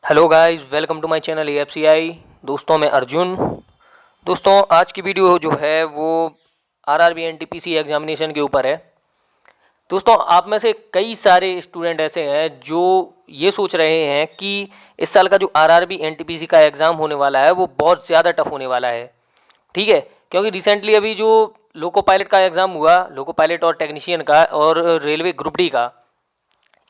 Hello guys, welcome to my channel AFCI। दोस्तों मैं अर्जुन। दोस्तों आज की वीडियो जो है वो आरआरबी एनटीपीसी एग्जामिनेशन के ऊपर है। दोस्तों आप में से कई सारे स्टूडेंट ऐसे हैं जो ये सोच रहे हैं कि इस साल का जो आरआरबी एनटीपीसी का एग्ज़ाम होने वाला है वो बहुत ज़्यादा टफ होने वाला है। ठीक है, क्योंकि रिसेंटली अभी जो लोको पायलट का एग्ज़ाम हुआ, लोको पायलट और टेक्नीशियन का और रेलवे ग्रुप डी का,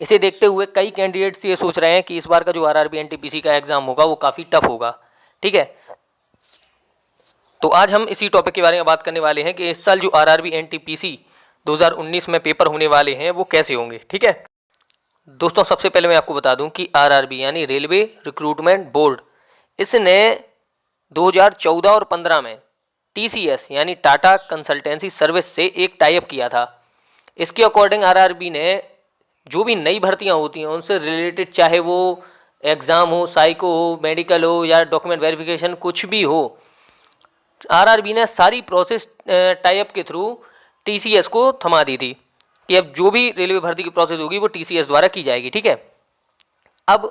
इसे देखते हुए कई कैंडिडेट्स ये सोच रहे हैं कि इस बार का जो आरआरबी एनटीपीसी का एग्ज़ाम होगा वो काफ़ी टफ होगा। ठीक है, तो आज हम इसी टॉपिक के बारे में बात करने वाले हैं कि इस साल जो आरआरबी एनटीपीसी 2019 में पेपर होने वाले हैं वो कैसे होंगे। ठीक है दोस्तों, सबसे पहले मैं आपको बता दूं कि आरआरबी यानी रेलवे रिक्रूटमेंट बोर्ड, इसने 2014 और 15 में टीसीएस यानी टाटा कंसल्टेंसी सर्विस से एक टाइप किया था। इसके अकॉर्डिंग आरआरबी ने जो भी नई भर्तियां होती हैं उनसे रिलेटेड, चाहे वो एग्ज़ाम हो, साइको हो, मेडिकल हो या डॉक्यूमेंट वेरिफिकेशन, कुछ भी हो, आरआरबी ने सारी प्रोसेस टाइप के थ्रू टीसीएस को थमा दी थी कि अब जो भी रेलवे भर्ती की प्रोसेस होगी वो टीसीएस द्वारा की जाएगी। ठीक है, अब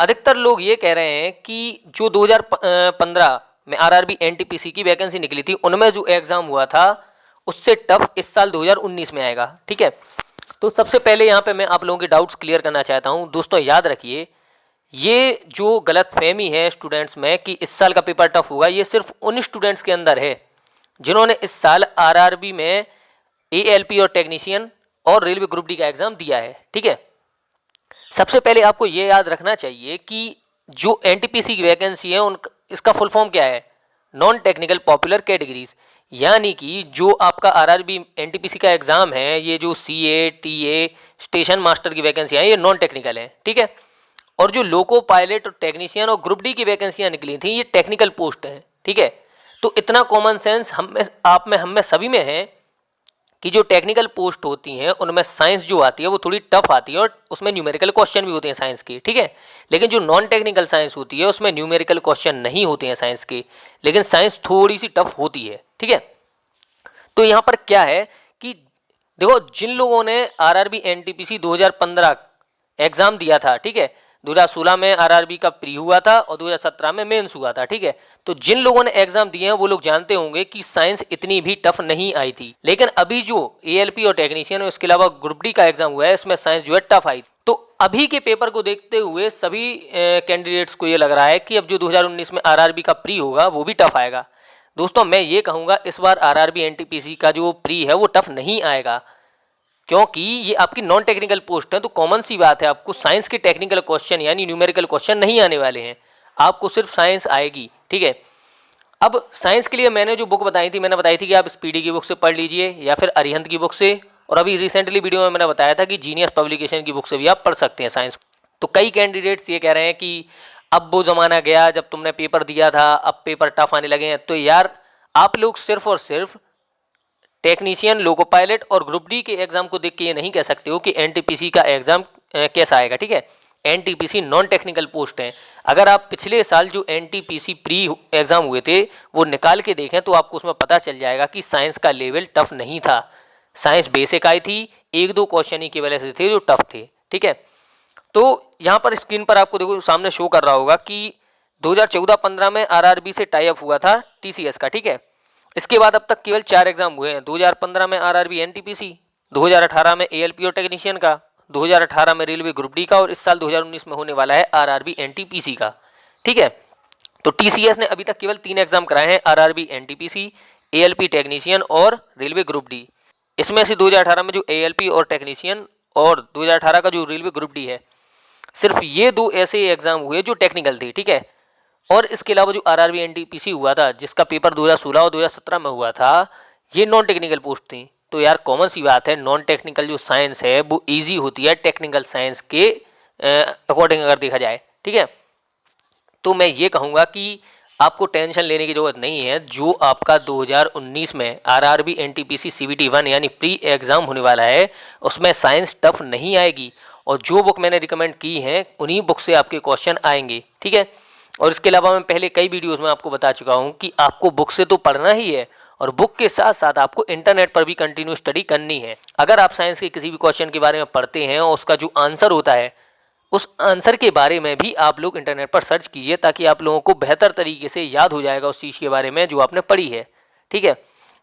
अधिकतर लोग ये कह रहे हैं कि जो 2015 में आरआरबी एनटीपीसी की वैकेंसी निकली थी उनमें जो एग्ज़ाम हुआ था उससे टफ इस साल 2019 में आएगा। ठीक है, तो सबसे पहले यहाँ पे मैं आप लोगों के डाउट्स क्लियर करना चाहता हूँ। दोस्तों याद रखिए, ये जो गलत फहमी है स्टूडेंट्स में कि इस साल का पेपर टफ होगा, ये सिर्फ उन स्टूडेंट्स के अंदर है जिन्होंने इस साल आरआरबी में एएलपी और टेक्नीशियन और रेलवे ग्रुप डी का एग्ज़ाम दिया है। ठीक है, सबसे पहले आपको ये याद रखना चाहिए कि जो एनटीपीसी की वैकेंसी है उन इसका फुल फॉर्म क्या है, नॉन टेक्निकल पॉपुलर कैटेगरीज। यानी कि जो आपका आरआरबी एनटीपीसी का एग्ज़ाम है, ये जो सीए, टीए, स्टेशन मास्टर की वैकेंसियाँ हैं, ये नॉन टेक्निकल है। ठीक है, और जो लोको पायलट और टेक्नीशियन और ग्रुप डी की वैकेंसियाँ निकली थी ये टेक्निकल पोस्ट हैं। ठीक है, तो इतना कॉमन सेंस हम में, आप में, हम में सभी में है कि जो टेक्निकल पोस्ट होती हैं उनमें साइंस जो आती है वो थोड़ी टफ आती है और उसमें न्यूमेरिकल क्वेश्चन भी होते हैं साइंस के। ठीक है, लेकिन जो नॉन टेक्निकल साइंस होती है उसमें न्यूमेरिकल क्वेश्चन नहीं होते हैं साइंस के, लेकिन साइंस थोड़ी सी टफ होती है। ठीक है, तो यहाँ पर क्या है कि देखो, जिन लोगों ने आरआरबी एनटीपीसी 2015 एग्ज़ाम दिया था, ठीक है, 2016 में आरआरबी का प्री हुआ था और 2017 में मेंस हुआ था। ठीक है, तो जिन लोगों ने एग्जाम दिए हैं वो लोग जानते होंगे कि साइंस इतनी भी टफ नहीं आई थी, लेकिन अभी जो एएलपी और टेक्नीशियन और इसके अलावा ग्रुप डी का एग्जाम हुआ है इसमें साइंस जो है टफ आई। तो अभी के पेपर को देखते हुए सभी कैंडिडेट्स को ये लग रहा है कि अब जो 2019 में आरआरबी का प्री होगा वो भी टफ आएगा। दोस्तों मैं ये कहूँगा इस बार आरआरबी एनटीपीसी का जो प्री है वो टफ नहीं आएगा, क्योंकि ये आपकी नॉन टेक्निकल पोस्ट है। तो कॉमन सी बात है, आपको साइंस के टेक्निकल क्वेश्चन यानी न्यूमेरिकल क्वेश्चन नहीं आने वाले हैं, आपको सिर्फ साइंस आएगी। ठीक है, अब साइंस के लिए मैंने जो बुक बताई थी, मैंने बताई थी कि आप स्पीडी की बुक से पढ़ लीजिए या फिर अरिहंत की बुक से, और अभी रिसेंटली वीडियो में मैंने बताया था कि जीनियस पब्लिकेशन की बुक से भी आप पढ़ सकते हैं साइंस। तो कई कैंडिडेट्स ये कह रहे हैं कि अब वो ज़माना गया जब तुमने पेपर दिया था, अब पेपर टफ आने लगे हैं। तो यार आप लोग सिर्फ और सिर्फ टेक्नीशियन, लोको पायलट और ग्रुप डी के एग्जाम को देख के ये नहीं कह सकते हो कि एनटीपीसी का एग्जाम कैसा आएगा। ठीक है, एनटीपीसी नॉन टेक्निकल पोस्ट हैं। अगर आप पिछले साल जो एनटीपीसी प्री एग्जाम हुए थे वो निकाल के देखें तो आपको उसमें पता चल जाएगा कि साइंस का लेवल टफ नहीं था। साइंस बेसिक आई थी, एक दो क्वेश्चन ही की वजह से थे जो टफ थे। ठीक है, तो यहाँ पर स्क्रीन पर आपको देखो सामने शो कर रहा होगा कि 2014-15 में आरआरबी से टाई अप हुआ था टीसीएस का। ठीक है, इसके बाद अब तक केवल 4 एग्जाम हुए हैं। 2015 में आरआरबी एनटीपीसी, 2018 में एएलपी और टेक्नीशियन का, 2018 में रेलवे ग्रुप डी का, और इस साल 2019 में होने वाला है आरआरबी एनटीपीसी का। ठीक है, तो टीसीएस ने अभी तक केवल 3 एग्जाम कराए हैं, आरआरबी एनटीपीसी, एएलपी टेक्नीशियन और रेलवे ग्रुप डी। इसमें से 2018 में जो एएलपी और टेक्नीशियन और 2018 का जो रेलवे ग्रुप डी है, सिर्फ ये 2 ऐसे एग्जाम हुए जो टेक्निकल थे। ठीक है, और इसके अलावा जो आरआरबी एनटीपीसी हुआ था जिसका पेपर 2016 और 2017 में हुआ था, ये नॉन टेक्निकल पोस्ट थी। तो यार कॉमन सी बात है, नॉन टेक्निकल जो साइंस है वो इजी होती है टेक्निकल साइंस के अकॉर्डिंग अगर देखा जाए। ठीक है, तो मैं ये कहूँगा कि आपको टेंशन लेने की ज़रूरत नहीं है। जो आपका 2019 में आरआरबी एनटीपीसी सीबीटी 1 यानी प्री एग्ज़ाम होने वाला है उसमें साइंस टफ नहीं आएगी, और जो बुक मैंने रिकमेंड की हैं उन्हीं बुक से आपके क्वेश्चन आएंगे। ठीक है, और इसके अलावा मैं पहले कई वीडियोस में आपको बता चुका हूँ कि आपको बुक से तो पढ़ना ही है और बुक के साथ साथ आपको इंटरनेट पर भी कंटिन्यू स्टडी करनी है। अगर आप साइंस के किसी भी क्वेश्चन के बारे में पढ़ते हैं और उसका जो आंसर होता है उस आंसर के बारे में भी आप लोग इंटरनेट पर सर्च कीजिए, ताकि आप लोगों को बेहतर तरीके से याद हो जाएगा उस चीज़ के बारे में जो आपने पढ़ी है। ठीक है,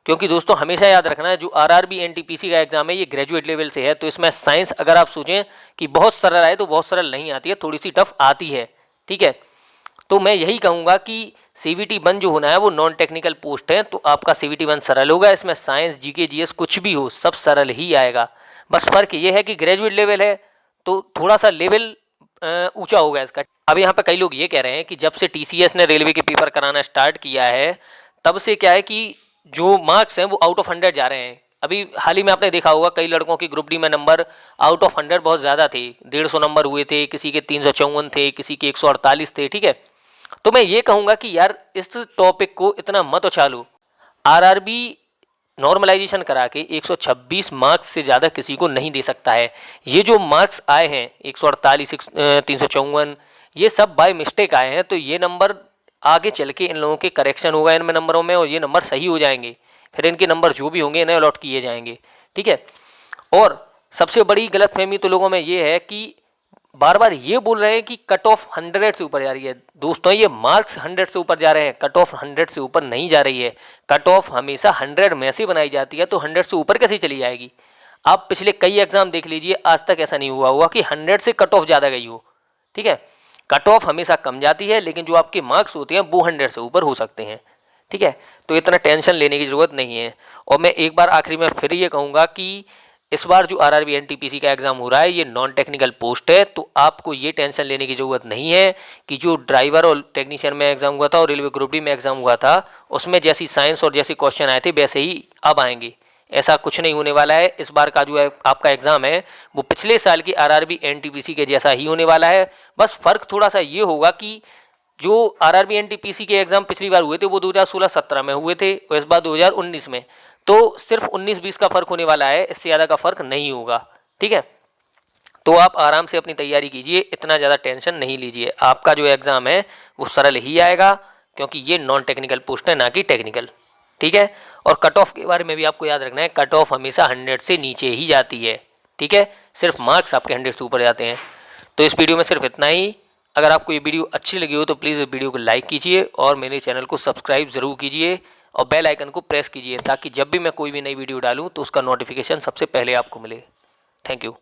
क्योंकि दोस्तों हमेशा याद रखना है, जो आरआरबी एनटीपीसी का एग्जाम है ये ग्रेजुएट लेवल से है, तो इसमें साइंस अगर आप सोचें कि बहुत सरल आए तो बहुत सरल नहीं आती है, थोड़ी सी टफ आती है। ठीक है, तो मैं यही कहूँगा कि CVT 1 जो होना है वो नॉन टेक्निकल पोस्ट है, तो आपका CVT 1 सरल होगा। इसमें साइंस, जीके, जीएस कुछ भी हो सब सरल ही आएगा। बस फ़र्क ये है कि ग्रेजुएट लेवल है तो थोड़ा सा लेवल ऊंचा होगा इसका। अब यहाँ पे कई लोग ये कह रहे हैं कि जब से TCS ने रेलवे के पेपर कराना स्टार्ट किया है तब से क्या है कि जो मार्क्स हैं वो आउट ऑफ 100 जा रहे हैं। अभी हाल ही में आपने देखा होगा कई लड़कों की ग्रुप डी में नंबर आउट ऑफ 100 बहुत ज़्यादा थे, 150 नंबर हुए थे, किसी के 354 थे, किसी के 148 थे। ठीक है, तो मैं ये कहूँगा कि यार इस टॉपिक को इतना मत उछालो। आरआरबी नॉर्मलाइजेशन करा के 126 मार्क्स से ज़्यादा किसी को नहीं दे सकता है। ये जो मार्क्स आए हैं 148, 354, ये सब बाय मिस्टेक आए हैं, तो ये नंबर आगे चल के इन लोगों के करेक्शन होगा इनमें नंबरों में, और ये नंबर सही हो जाएंगे, फिर इनके नंबर जो भी होंगे इन्हें अलॉट किए जाएंगे। ठीक है, और सबसे बड़ी गलतफहमी तो लोगों में ये है कि बार बार ये बोल रहे हैं कि कट ऑफ 100 से ऊपर जा रही है। दोस्तों ये मार्क्स 100 से ऊपर जा रहे हैं, कट ऑफ 100 से ऊपर नहीं जा रही है। कट ऑफ हमेशा 100 में से बनाई जाती है, तो 100 से ऊपर कैसे चली जाएगी। आप पिछले कई एग्जाम देख लीजिए, आज तक ऐसा नहीं हुआ कि 100 से कट ऑफ ज़्यादा गई हो। ठीक है, कट ऑफ हमेशा कम जाती है, लेकिन जो आपके मार्क्स होते हैं वो 100 से ऊपर हो सकते हैं। ठीक है, तो इतना टेंशन लेने की ज़रूरत नहीं है। और मैं एक बार आखिरी में फिर ये कहूँगा कि इस बार जो आरआरबी एनटीपीसी का एग्ज़ाम हो रहा है ये नॉन टेक्निकल पोस्ट है, तो आपको ये टेंशन लेने की ज़रूरत नहीं है कि जो ड्राइवर और टेक्नीशियन में एग्ज़ाम हुआ था और रेलवे ग्रुप डी में एग्ज़ाम हुआ था उसमें जैसी साइंस और जैसे क्वेश्चन आए थे वैसे ही अब आएंगे। ऐसा कुछ नहीं होने वाला है। इस बार का जो है आपका एग्ज़ाम है वो पिछले साल की आरआरबी एनटीपीसी के जैसा ही होने वाला है। बस फ़र्क थोड़ा सा ये होगा कि जो आरआरबी एनटीपीसी के एग्ज़ाम पिछली बार हुए थे वो 2016-17 में हुए थे और इस बार 2019 में, तो सिर्फ 19-20 का फ़र्क होने वाला है, इससे ज़्यादा का फ़र्क नहीं होगा। ठीक है, तो आप आराम से अपनी तैयारी कीजिए, इतना ज़्यादा टेंशन नहीं लीजिए। आपका जो एग्ज़ाम है वो सरल ही आएगा, क्योंकि ये नॉन टेक्निकल पोस्ट है ना कि टेक्निकल। ठीक है, और कट ऑफ के बारे में भी आपको याद रखना है, कट ऑफ हमेशा 100 से नीचे ही जाती है। ठीक है, सिर्फ मार्क्स आपके 100 से ऊपर जाते हैं। तो इस वीडियो में सिर्फ इतना ही। अगर आपको ये वीडियो अच्छी लगी हो तो प्लीज़ वीडियो को लाइक कीजिए और मेरे चैनल को सब्सक्राइब ज़रूर कीजिए और बेल आइकन को प्रेस कीजिए, ताकि जब भी मैं कोई भी नई वीडियो डालूँ तो उसका नोटिफिकेशन सबसे पहले आपको मिले। Thank you.